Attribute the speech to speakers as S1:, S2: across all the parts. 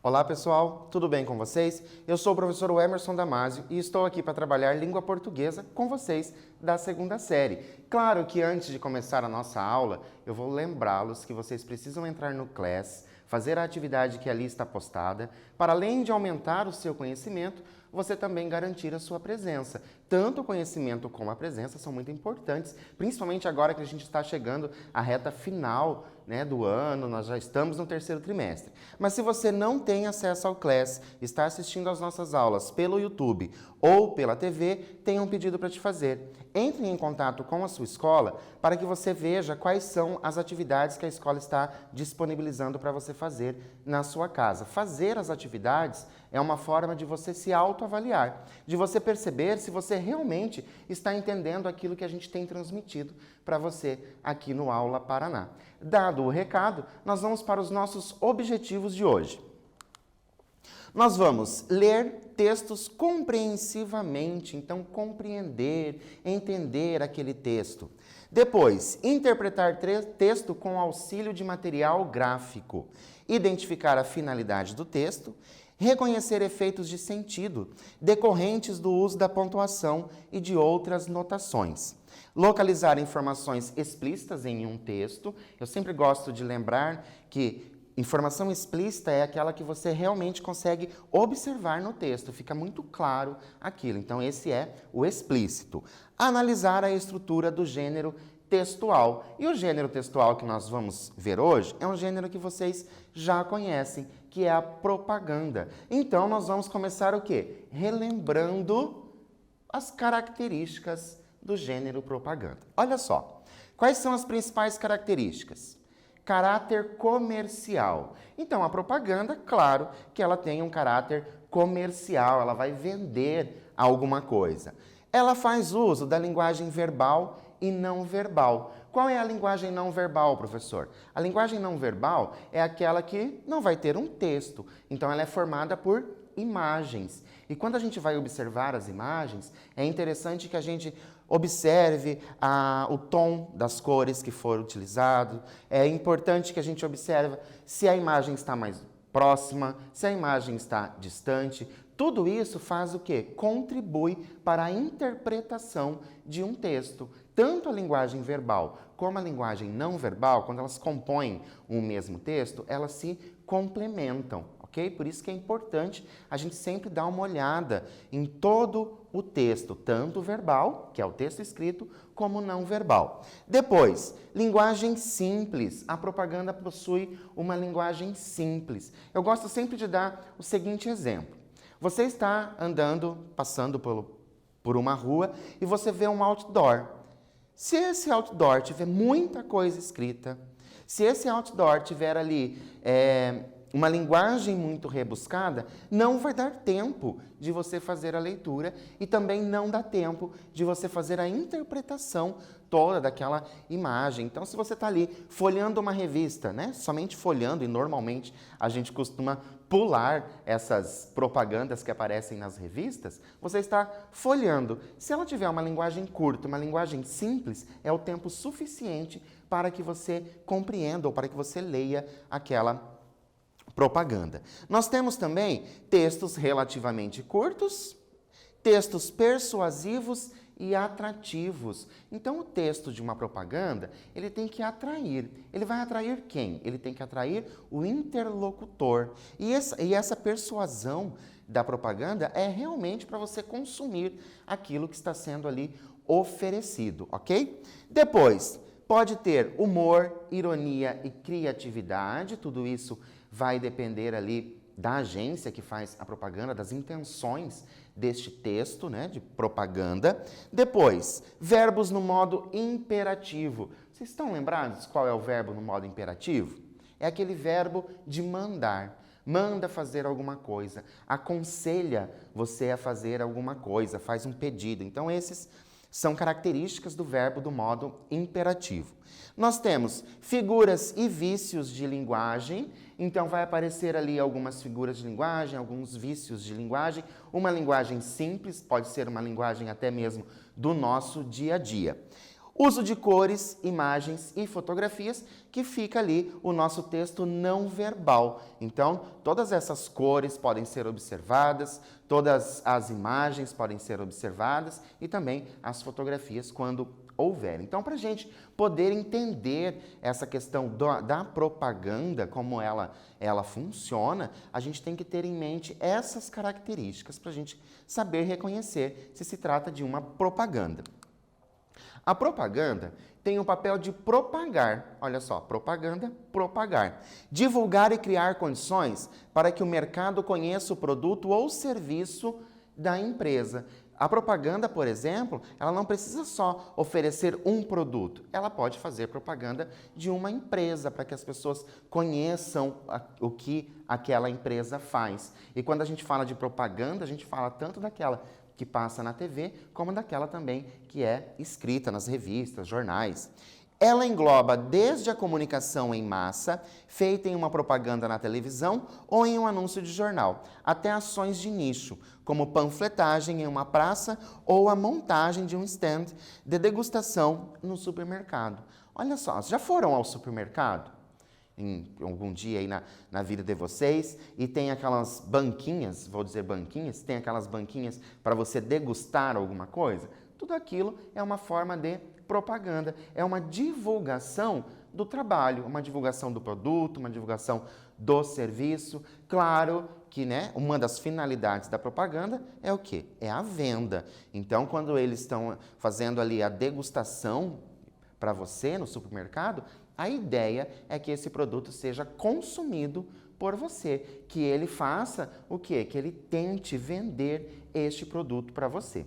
S1: Olá pessoal, tudo bem com vocês? Eu sou o professor Emerson Damasio e estou aqui para trabalhar língua portuguesa com vocês da segunda série. Claro que antes de começar a nossa aula, eu vou lembrá-los que vocês precisam entrar no Class, fazer a atividade que ali está postada, para além de aumentar o seu conhecimento, você também garantir a sua presença. Tanto o conhecimento como a presença são muito importantes, principalmente agora que a gente está chegando à reta final, do ano, nós já estamos no terceiro trimestre. Mas se você não tem acesso ao Class, está assistindo às nossas aulas pelo YouTube ou pela TV, tem um pedido para te fazer. Entre em contato com a sua escola para que você veja quais são as atividades que a escola está disponibilizando para você fazer na sua casa. Fazer as atividades é uma forma de você se autoavaliar, de você perceber se você realmente está entendendo aquilo que a gente tem transmitido para você aqui no Aula Paraná. Dado o recado, nós vamos para os nossos objetivos de hoje. Nós vamos ler textos compreensivamente, então compreender, entender aquele texto. Depois, interpretar texto com auxílio de material gráfico, identificar a finalidade do texto, reconhecer efeitos de sentido decorrentes do uso da pontuação e de outras notações. Localizar informações explícitas em um texto. Eu sempre gosto de lembrar que informação explícita é aquela que você realmente consegue observar no texto, fica muito claro aquilo. Então, esse é o explícito. Analisar a estrutura do gênero textual. E o gênero textual que nós vamos ver hoje é um gênero que vocês já conhecem, que é a propaganda. Então, nós vamos começar o quê? Relembrando as características do gênero propaganda. Olha só, quais são as principais características? Caráter comercial. Então, a propaganda, claro que ela tem um caráter comercial, ela vai vender alguma coisa. Ela faz uso da linguagem verbal e não verbal. Qual é a linguagem não verbal, professor? A linguagem não verbal é aquela que não vai ter um texto, então ela é formada por imagens. E quando a gente vai observar as imagens, é interessante que a gente observe o tom das cores que foram utilizados. É importante que a gente observe se a imagem está mais próxima, se a imagem está distante. Tudo isso faz o quê? Contribui para a interpretação de um texto. Tanto a linguagem verbal como a linguagem não verbal, quando elas compõem um mesmo texto, elas se complementam, ok? Por isso que é importante a gente sempre dar uma olhada em todo o texto, tanto verbal, que é o texto escrito, como não verbal. Depois, linguagem simples. A propaganda possui uma linguagem simples. Eu gosto sempre de dar o seguinte exemplo. Você está andando, passando por uma rua e você vê um outdoor. Se esse outdoor tiver muita coisa escrita, se esse outdoor tiver ali uma linguagem muito rebuscada, não vai dar tempo de você fazer a leitura e também não dá tempo de você fazer a interpretação toda daquela imagem. Então, se você está ali folheando uma revista, somente folheando, e normalmente a gente costuma pular essas propagandas que aparecem nas revistas, você está folheando. Se ela tiver uma linguagem curta, uma linguagem simples, é o tempo suficiente para que você compreenda ou para que você leia aquela propaganda. Nós temos também textos relativamente curtos, textos persuasivos e atrativos. Então, o texto de uma propaganda, ele tem que atrair. Ele vai atrair quem? Ele tem que atrair o interlocutor. E essa persuasão da propaganda é realmente para você consumir aquilo que está sendo ali oferecido, ok? Depois, pode ter humor, ironia e criatividade. Tudo isso vai depender ali da agência que faz a propaganda, das intenções deste texto, de propaganda. Depois, verbos no modo imperativo. Vocês estão lembrados qual é o verbo no modo imperativo? É aquele verbo de mandar. Manda fazer alguma coisa, aconselha você a fazer alguma coisa, faz um pedido. Então, esses são características do verbo do modo imperativo. Nós temos figuras e vícios de linguagem. Então, vai aparecer ali algumas figuras de linguagem, alguns vícios de linguagem. Uma linguagem simples, pode ser uma linguagem até mesmo do nosso dia a dia. Uso de cores, imagens e fotografias, que fica ali o nosso texto não verbal. Então, todas essas cores podem ser observadas, todas as imagens podem ser observadas e também as fotografias quando houver. Então, para a gente poder entender essa questão da propaganda, como ela funciona, a gente tem que ter em mente essas características para a gente saber reconhecer se se trata de uma propaganda. A propaganda tem o papel de propagar, olha só, propaganda, propagar. Divulgar e criar condições para que o mercado conheça o produto ou serviço da empresa. A propaganda, por exemplo, ela não precisa só oferecer um produto, ela pode fazer propaganda de uma empresa para que as pessoas conheçam o que aquela empresa faz. E quando a gente fala de propaganda, a gente fala tanto daquela que passa na TV, como daquela também que é escrita nas revistas, jornais. Ela engloba desde a comunicação em massa, feita em uma propaganda na televisão ou em um anúncio de jornal, até ações de nicho, como panfletagem em uma praça ou a montagem de um stand de degustação no supermercado. Olha só, já foram ao supermercado? Em algum dia aí na vida de vocês, e tem aquelas banquinhas, vou dizer banquinhas, tem aquelas banquinhas para você degustar alguma coisa? Tudo aquilo é uma forma de propaganda, é uma divulgação do trabalho, uma divulgação do produto, uma divulgação do serviço. Claro que, uma das finalidades da propaganda é o quê? É a venda. Então, quando eles estão fazendo ali a degustação para você no supermercado, a ideia é que esse produto seja consumido por você, que ele faça o quê? Que ele tente vender este produto para você.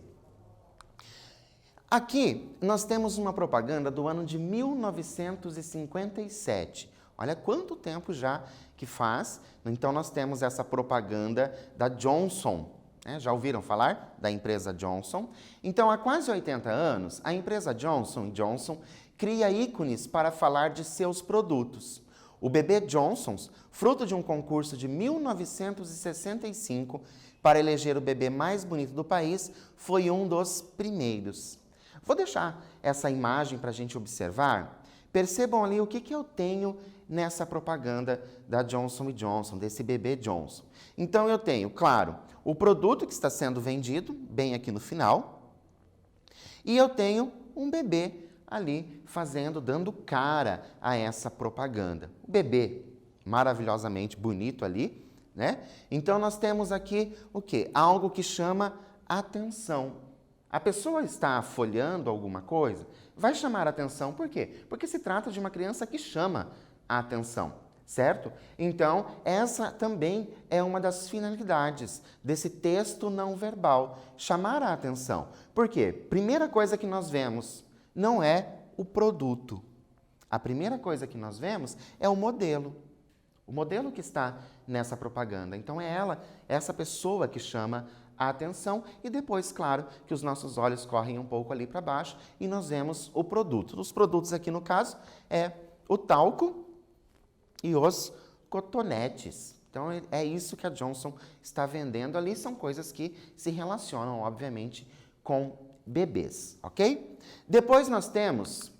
S1: Aqui nós temos uma propaganda do ano de 1957. Olha quanto tempo já que faz. Então nós temos essa propaganda da Johnson. Já ouviram falar da empresa Johnson? Então, há quase 80 anos, a empresa Johnson & Johnson cria ícones para falar de seus produtos. O bebê Johnson's, fruto de um concurso de 1965 para eleger o bebê mais bonito do país, foi um dos primeiros. Vou deixar essa imagem para a gente observar. Percebam ali o que eu tenho nessa propaganda da Johnson & Johnson, desse bebê Johnson. Então, eu tenho, claro, o produto que está sendo vendido, bem aqui no final, e eu tenho um bebê ali dando cara a essa propaganda. O bebê maravilhosamente bonito ali, Então, nós temos aqui o quê? Algo que chama atenção. A pessoa está folheando alguma coisa, vai chamar a atenção. Por quê? Porque se trata de uma criança que chama a atenção, certo? Então, essa também é uma das finalidades desse texto não verbal, chamar a atenção. Por quê? Primeira coisa que nós vemos não é o produto. A primeira coisa que nós vemos é o modelo que está nessa propaganda. Então, é essa pessoa que chama a atenção e depois, claro, que os nossos olhos correm um pouco ali para baixo e nós vemos o produto. Os produtos aqui, no caso, é o talco e os cotonetes. Então, é isso que a Johnson está vendendo ali. São coisas que se relacionam, obviamente, com bebês, ok? Depois nós temos,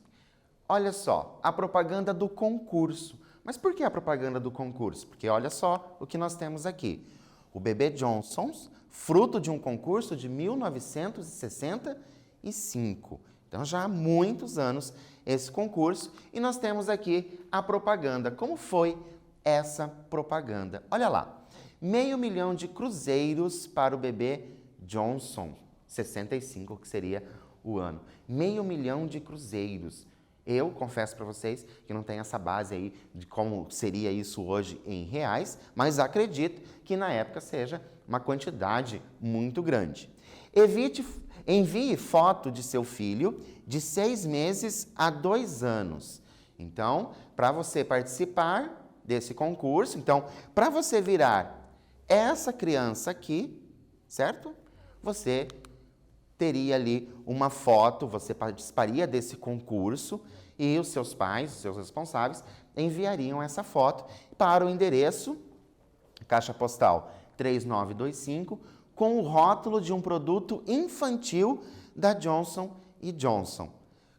S1: olha só, a propaganda do concurso. Mas por que a propaganda do concurso? Porque olha só o que nós temos aqui. O bebê Johnson's, fruto de um concurso de 1965. Então, já há muitos anos esse concurso. E nós temos aqui a propaganda. Como foi essa propaganda? Olha lá. 500 mil de cruzeiros para o bebê Johnson. 65, que seria o ano. 500 mil de cruzeiros. Eu confesso para vocês que não tenho essa base aí de como seria isso hoje em reais, mas acredito que na época seja uma quantidade muito grande. Envie foto de seu filho de 6 meses a 2 anos. Então, para você participar desse concurso, para você virar essa criança aqui, certo? Você teria ali uma foto, você participaria desse concurso e os seus pais, os seus responsáveis, enviariam essa foto para o endereço, Caixa Postal 3925, com o rótulo de um produto infantil da Johnson & Johnson.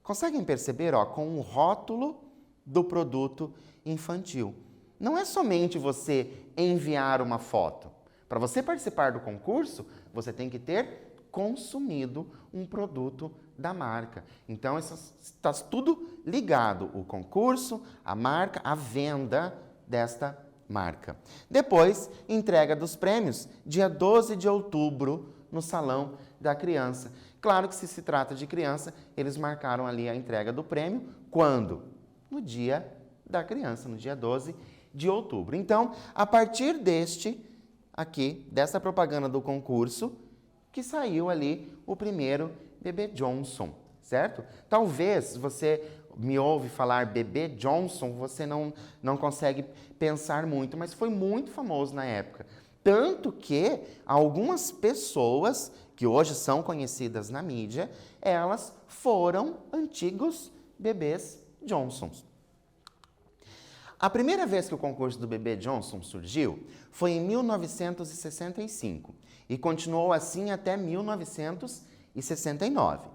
S1: Conseguem perceber, ó, com o rótulo do produto infantil. Não é somente você enviar uma foto. Para você participar do concurso, você tem que ter consumido um produto da marca. Então, está tudo ligado, o concurso, a marca, a venda desta marca. Depois, entrega dos prêmios, dia 12 de outubro, no Salão da Criança. Claro que se trata de criança, eles marcaram ali a entrega do prêmio. Quando? No dia da criança, no dia 12 de outubro. Então, a partir dessa propaganda do concurso, que saiu ali o primeiro Bebê Johnson, certo? Talvez você me ouve falar Bebê Johnson, você não consegue pensar muito, mas foi muito famoso na época. Tanto que algumas pessoas que hoje são conhecidas na mídia, elas foram antigos bebês Johnsons. A primeira vez que o concurso do Bebê Johnson surgiu foi em 1965 e continuou assim até 1969.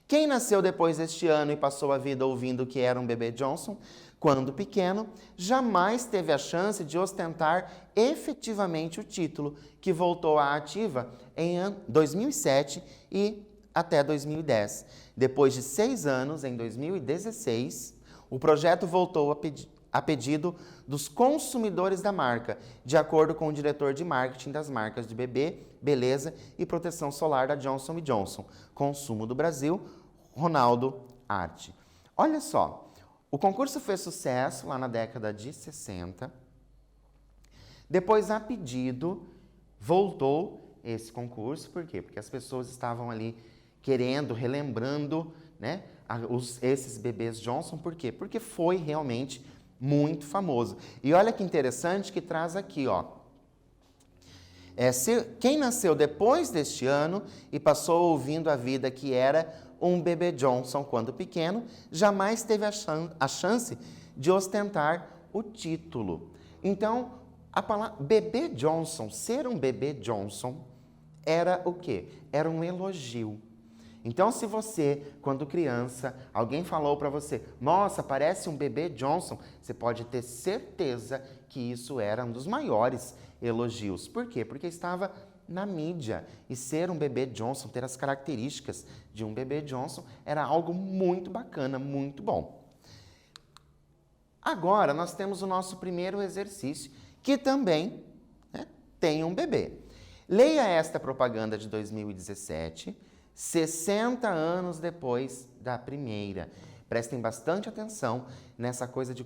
S1: Quem nasceu depois deste ano e passou a vida ouvindo que era um Bebê Johnson, quando pequeno, jamais teve a chance de ostentar efetivamente o título, que voltou à ativa em 2007 e até 2010. Depois de 6 anos, em 2016, o projeto voltou a pedido dos consumidores da marca, de acordo com o diretor de marketing das marcas de bebê, beleza e proteção solar da Johnson & Johnson, Consumo do Brasil, Ronaldo Arte. Olha só, o concurso fez sucesso lá na década de 60. Depois, a pedido, voltou esse concurso. Por quê? Porque as pessoas estavam ali querendo, relembrando, né, esses bebês Johnson. Por quê? Porque foi realmente muito famoso. E olha que interessante que traz aqui, ó. Quem nasceu depois deste ano e passou ouvindo a vida que era um Bebê Johnson quando pequeno, jamais teve a chance de ostentar o título. Então, a palavra Bebê Johnson, ser um Bebê Johnson, era o quê? Era um elogio. Então, se você, quando criança, alguém falou para você, nossa, parece um Bebê Johnson, você pode ter certeza que isso era um dos maiores elogios. Por quê? Porque estava na mídia. E ser um Bebê Johnson, ter as características de um Bebê Johnson, era algo muito bacana, muito bom. Agora, nós temos o nosso primeiro exercício, que também, né, tem um bebê. Leia esta propaganda de 2017, 60 anos depois da primeira. Prestem bastante atenção nessa coisa de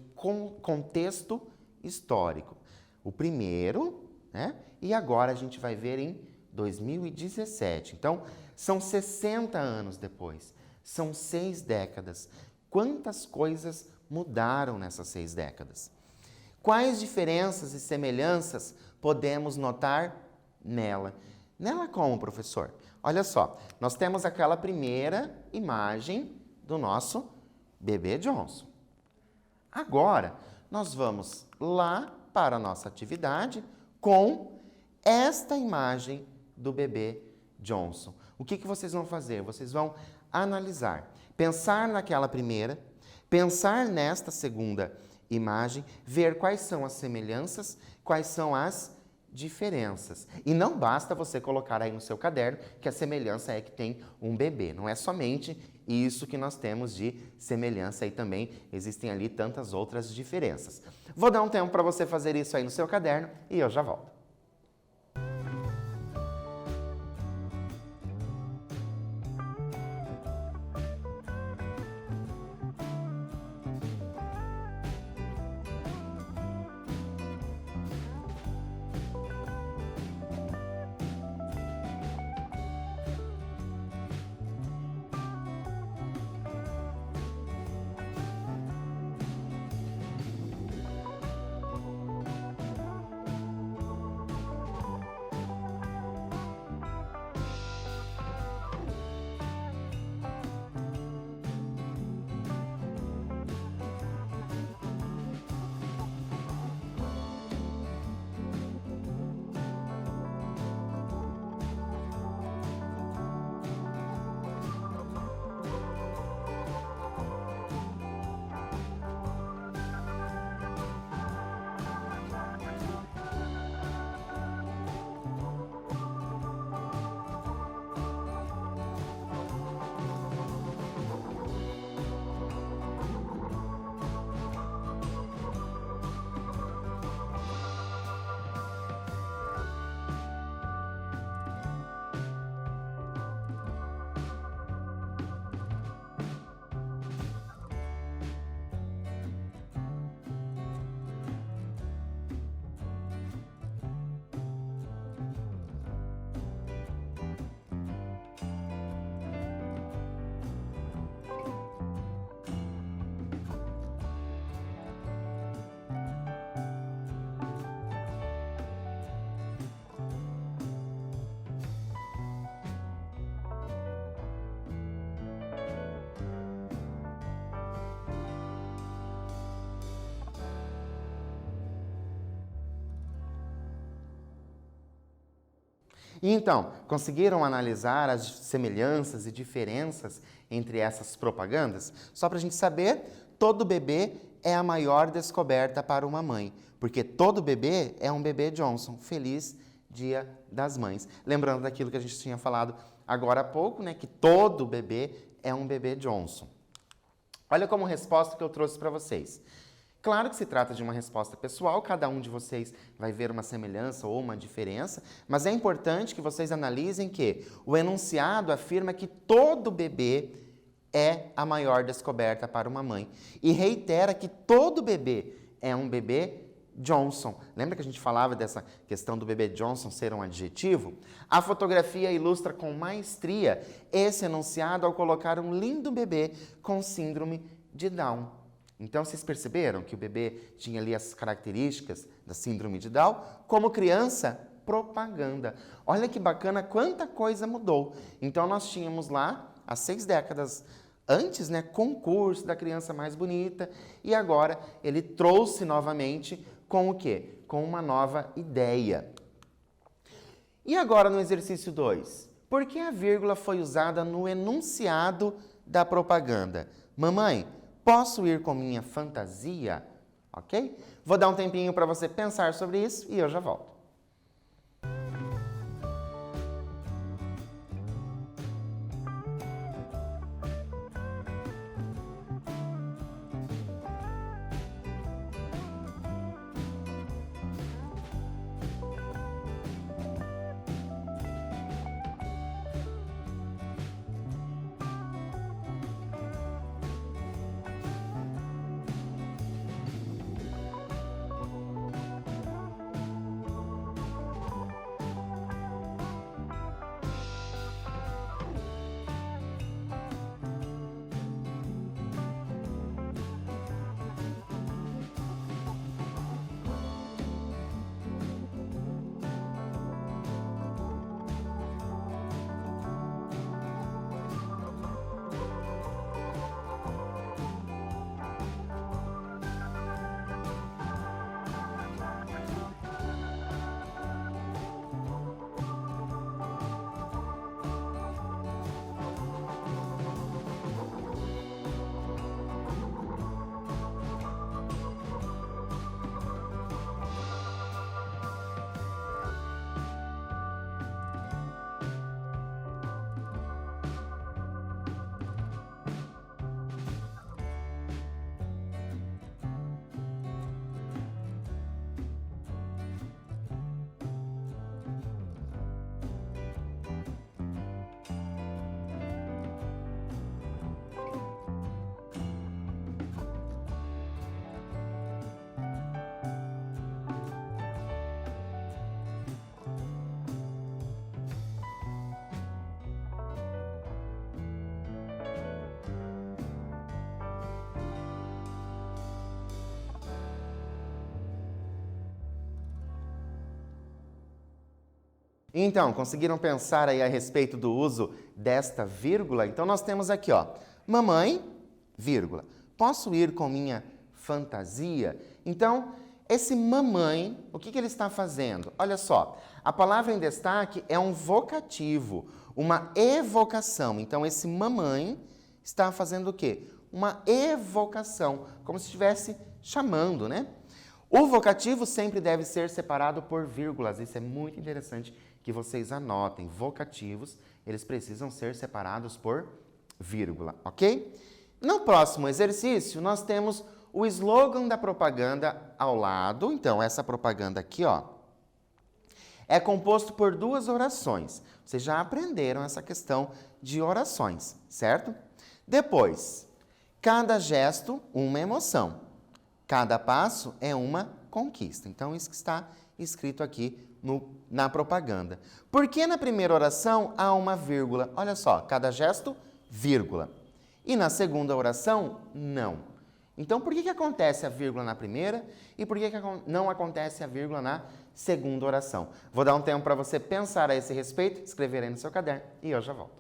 S1: contexto histórico. O primeiro, né? E agora a gente vai ver em 2017. Então, são 60 anos depois. São 6 décadas. Quantas coisas mudaram nessas 6 décadas? Quais diferenças e semelhanças podemos notar nela? Nela como, professor? Olha só, nós temos aquela primeira imagem do nosso Bebê Johnson. Agora, nós vamos lá para a nossa atividade com esta imagem do Bebê Johnson. O que vocês vão fazer? Vocês vão analisar, pensar naquela primeira, pensar nesta segunda imagem, ver quais são as semelhanças, quais são as diferenças. E não basta você colocar aí no seu caderno que a semelhança é que tem um bebê. Não é somente isso que nós temos de semelhança, aí também existem ali tantas outras diferenças. Vou dar um tempo para você fazer isso aí no seu caderno e eu já volto. E então, conseguiram analisar as semelhanças e diferenças entre essas propagandas? Só para a gente saber, todo bebê é a maior descoberta para uma mãe, porque todo bebê é um bebê Johnson. Feliz Dia das Mães. Lembrando daquilo que a gente tinha falado agora há pouco, né, que todo bebê é um bebê Johnson. Olha como resposta que eu trouxe para vocês. Claro que se trata de uma resposta pessoal, cada um de vocês vai ver uma semelhança ou uma diferença, mas é importante que vocês analisem que o enunciado afirma que todo bebê é a maior descoberta para uma mãe e reitera que todo bebê é um bebê Johnson. Lembra que a gente falava dessa questão do bebê Johnson ser um adjetivo? A fotografia ilustra com maestria esse enunciado ao colocar um lindo bebê com síndrome de Down. Então, vocês perceberam que o bebê tinha ali as características da síndrome de Down? Como criança, propaganda. Olha que bacana, quanta coisa mudou. Então, nós tínhamos lá, há 6 décadas antes, né, concurso da criança mais bonita, e agora ele trouxe novamente com o quê? Com uma nova ideia. E agora no exercício 2? Por que a vírgula foi usada no enunciado da propaganda? Mamãe, posso ir com minha fantasia? Ok? Vou dar um tempinho para você pensar sobre isso e eu já volto. Então, conseguiram pensar aí a respeito do uso desta vírgula? Então, nós temos aqui, ó, mamãe, vírgula, posso ir com minha fantasia? Então, esse mamãe, o que ele está fazendo? Olha só, a palavra em destaque é um vocativo, uma evocação. Então, esse mamãe está fazendo o quê? Uma evocação, como se estivesse chamando, né? O vocativo sempre deve ser separado por vírgulas. Isso é muito interessante que vocês anotem. Vocativos, eles precisam ser separados por vírgula, ok? No próximo exercício, nós temos o slogan da propaganda ao lado. Então, essa propaganda aqui, ó, é composto por 2 orações. Vocês já aprenderam essa questão de orações, certo? Depois, cada gesto, uma emoção. Cada passo é uma conquista. Então, isso que está escrito aqui na propaganda. Por que na primeira oração há uma vírgula? Olha só, cada gesto, vírgula. E na segunda oração, não. Então, por que acontece a vírgula na primeira e por que não acontece a vírgula na segunda oração? Vou dar um tempo para você pensar a esse respeito, escrever aí no seu caderno e eu já volto.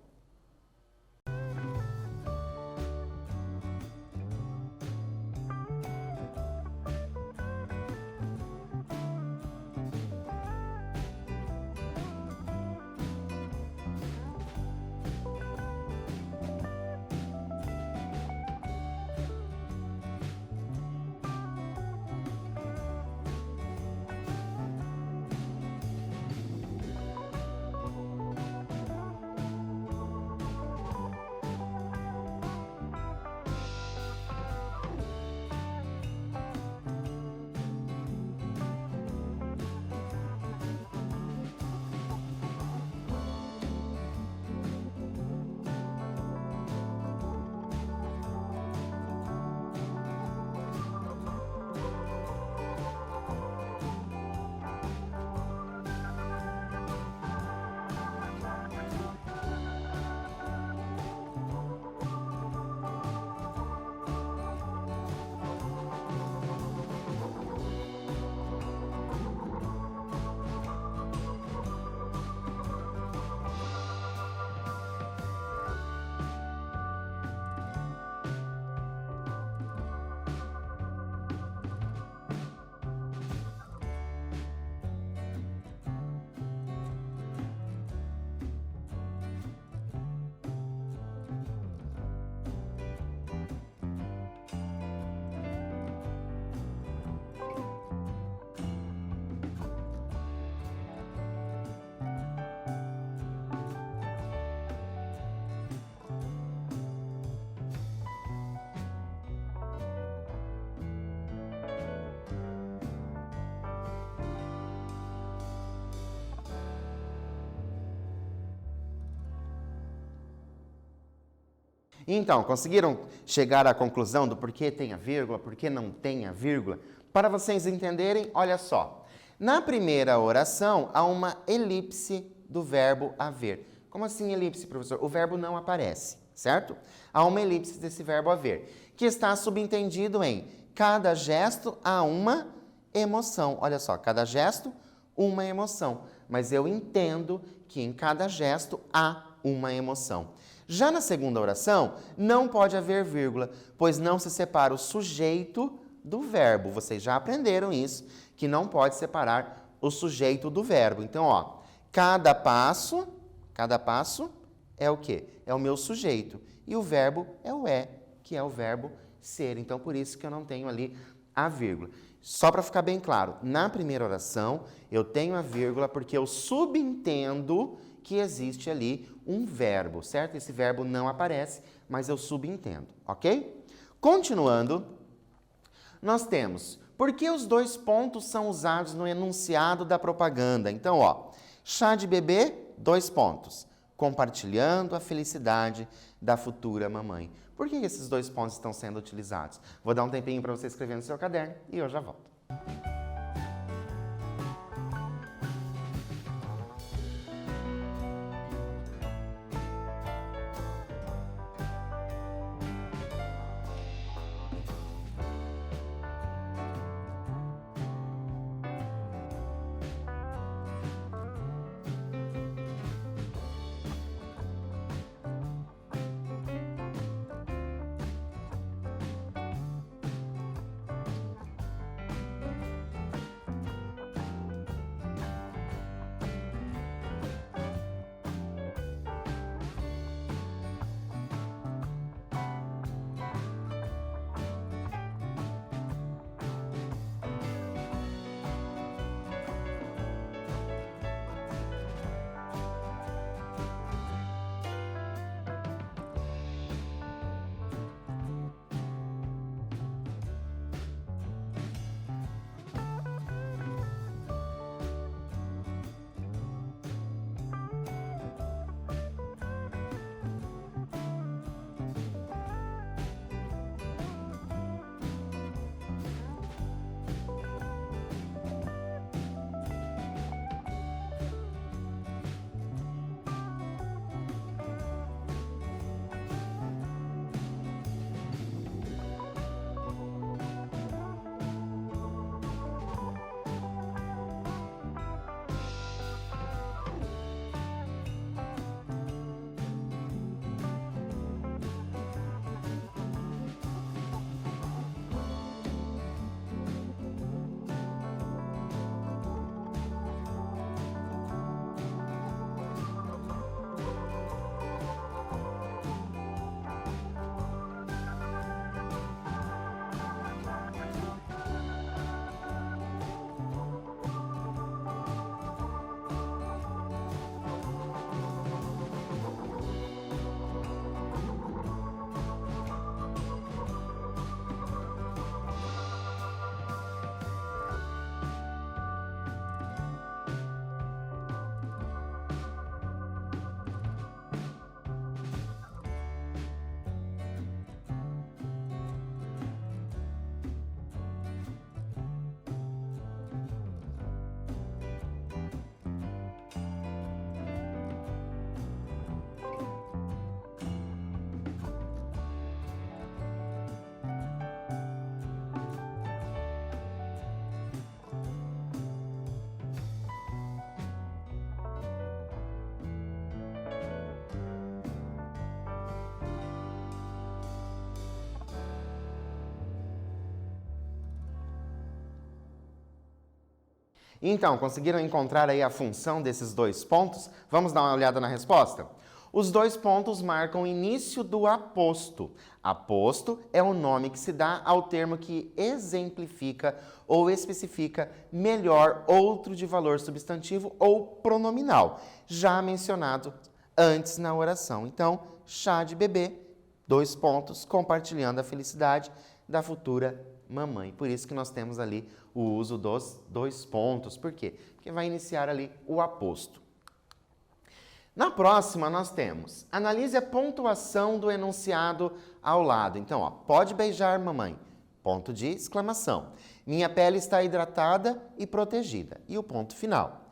S1: Então, conseguiram chegar à conclusão do porquê tem a vírgula, porquê não tem a vírgula? Para vocês entenderem, olha só. Na primeira oração, há uma elipse do verbo haver. Como assim elipse, professor? O verbo não aparece, certo? Há uma elipse desse verbo haver, que está subentendido em cada gesto há uma emoção. Olha só, cada gesto, uma emoção. Mas eu entendo que em cada gesto há uma emoção. Já na segunda oração, não pode haver vírgula, pois não se separa o sujeito do verbo. Vocês já aprenderam isso, que não pode separar o sujeito do verbo. Então, ó, cada passo é o quê? É o meu sujeito. E o verbo é o que é o verbo ser. Então, por isso que eu não tenho ali a vírgula. Só para ficar bem claro, na primeira oração, eu tenho a vírgula porque eu subentendo que existe ali um verbo, certo? Esse verbo não aparece, mas eu subentendo, ok? Continuando, nós temos, por que os dois pontos são usados no enunciado da propaganda? Então, ó, chá de bebê, 2 pontos, compartilhando a felicidade da futura mamãe. Por que esses 2 pontos estão sendo utilizados? Vou dar um tempinho para você escrever no seu caderno e eu já volto. Então, conseguiram encontrar aí a função desses 2 pontos? Vamos dar uma olhada na resposta? Os 2 pontos marcam o início do aposto. Aposto é o nome que se dá ao termo que exemplifica ou especifica melhor outro de valor substantivo ou pronominal, já mencionado antes na oração. Então, chá de bebê, 2 pontos, compartilhando a felicidade da futura mamãe. Por isso que nós temos ali o uso dos 2 pontos. Por quê? Porque vai iniciar ali o aposto. Na próxima, nós temos, analise a pontuação do enunciado ao lado. Então, ó, pode beijar mamãe, ponto de exclamação. Minha pele está hidratada e protegida. E o ponto final.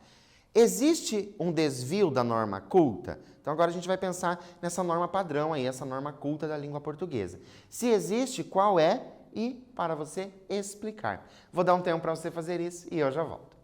S1: Existe um desvio da norma culta? Então, agora a gente vai pensar nessa norma padrão aí, essa norma culta da língua portuguesa. Se existe, qual é? E para você explicar. Vou dar um tempo para você fazer isso e eu já volto.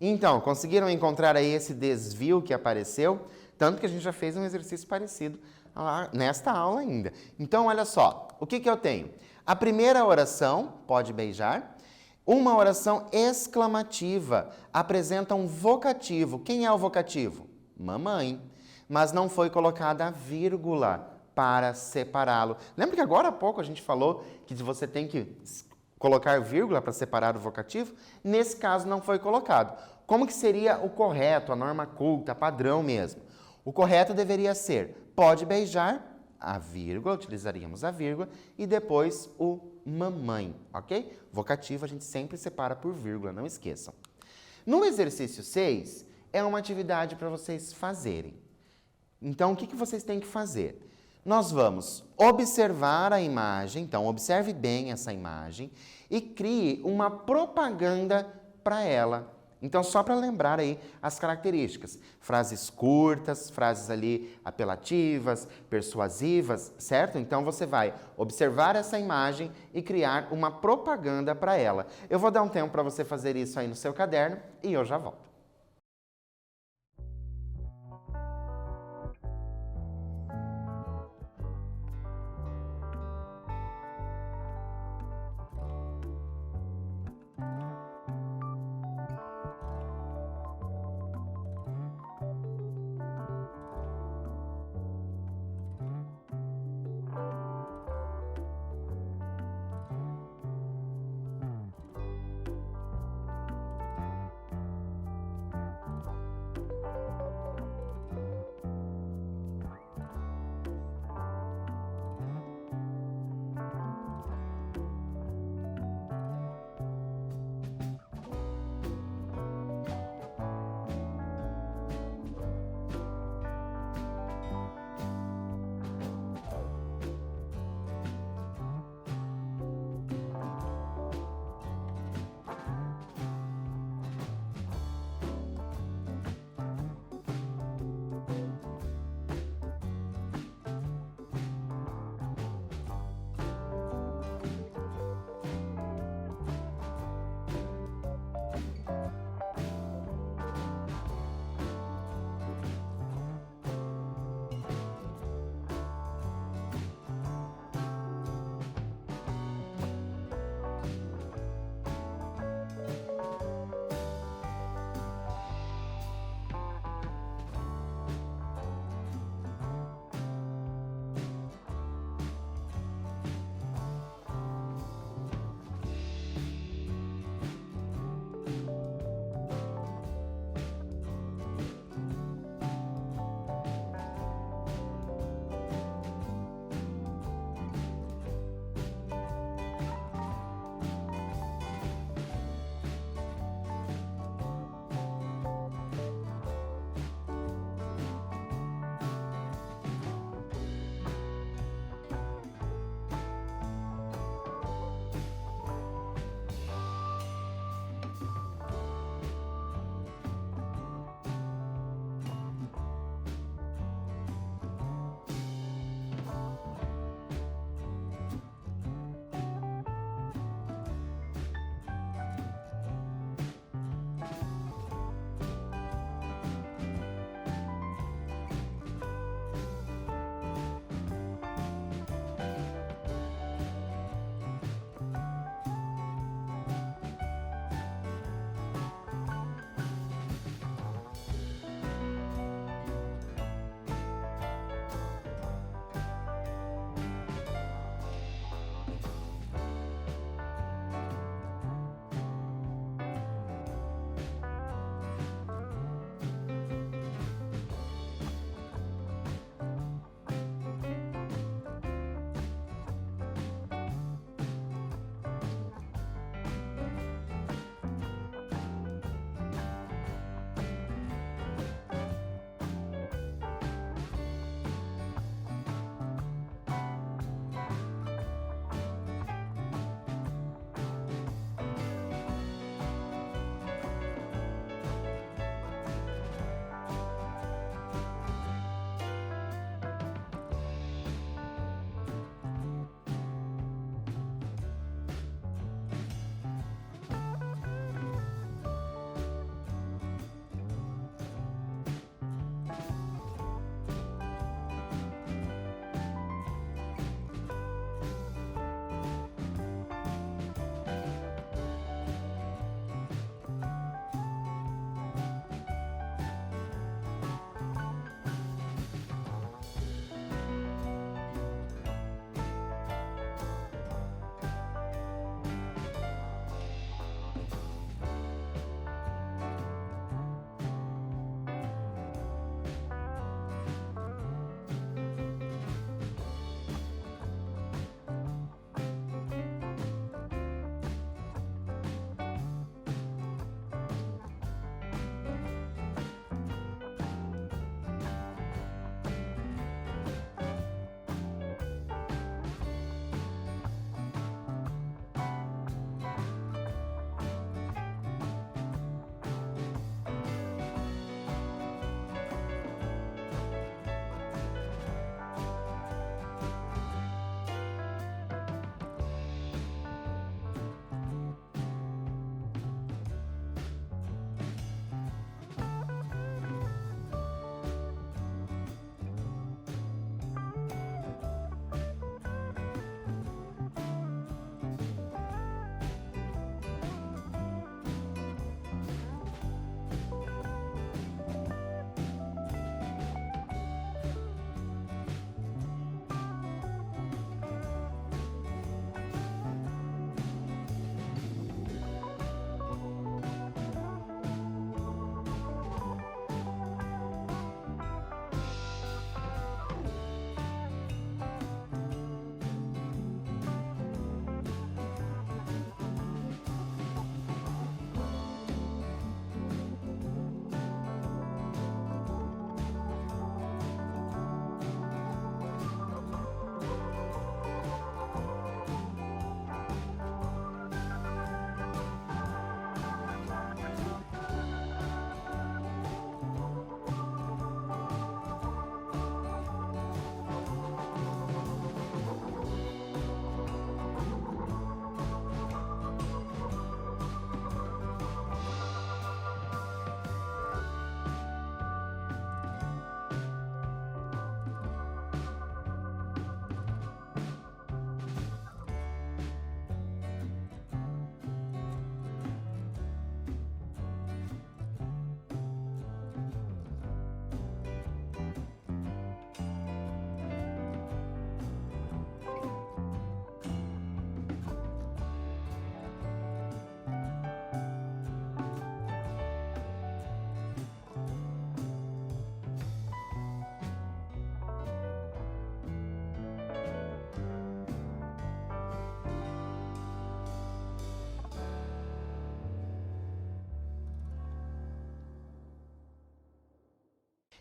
S1: Então, conseguiram encontrar aí esse desvio que apareceu? Tanto que a gente já fez um exercício parecido nesta aula ainda. Então, olha só, o que eu tenho? A primeira oração, pode beijar, uma oração exclamativa, apresenta um vocativo. Quem é o vocativo? Mamãe. Mas não foi colocada a vírgula para separá-lo. Lembra que agora há pouco a gente falou que você tem que colocar vírgula para separar o vocativo? Nesse caso não foi colocado. Como que seria o correto, a norma culta, padrão mesmo? O correto deveria ser, pode beijar, a vírgula, utilizaríamos a vírgula, e depois o mamãe, ok? Vocativo a gente sempre separa por vírgula, não esqueçam. No exercício 6, é uma atividade para vocês fazerem. Então, o que vocês têm que fazer? Nós vamos observar a imagem, então observe bem essa imagem e crie uma propaganda para ela. Então, só para lembrar aí as características, frases curtas, frases ali apelativas, persuasivas, certo? Então, você vai observar essa imagem e criar uma propaganda para ela. Eu vou dar um tempo para você fazer isso aí no seu caderno e eu já volto.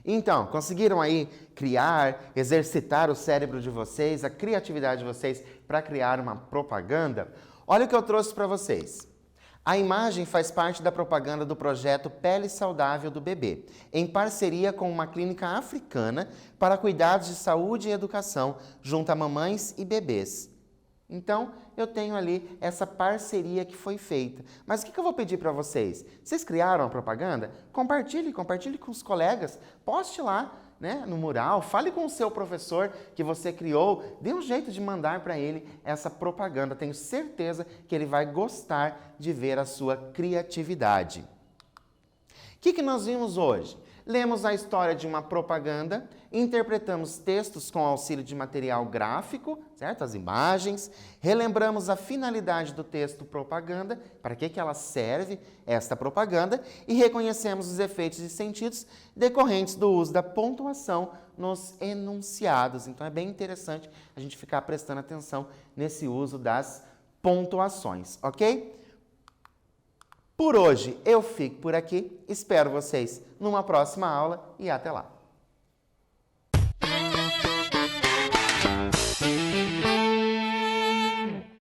S1: Então, conseguiram aí criar, exercitar o cérebro de vocês, a criatividade de vocês para criar uma propaganda? Olha o que eu trouxe para vocês. A imagem faz parte da propaganda do projeto Pele Saudável do Bebê, em parceria com uma clínica africana para cuidados de saúde e educação junto a mamães e bebês. Então, eu tenho ali essa parceria que foi feita. Mas o que eu vou pedir para vocês? Vocês criaram a propaganda? Compartilhe com os colegas, poste lá, né, no mural, fale com o seu professor que você criou, dê um jeito de mandar para ele essa propaganda. Tenho certeza que ele vai gostar de ver a sua criatividade. O que nós vimos hoje? Lemos a história de uma propaganda, interpretamos textos com auxílio de material gráfico, certo? As imagens, relembramos a finalidade do texto propaganda, para que ela serve, esta propaganda, e reconhecemos os efeitos e sentidos decorrentes do uso da pontuação nos enunciados. Então é bem interessante a gente ficar prestando atenção nesse uso das pontuações, ok? Por hoje eu fico por aqui, espero vocês numa próxima aula e até lá!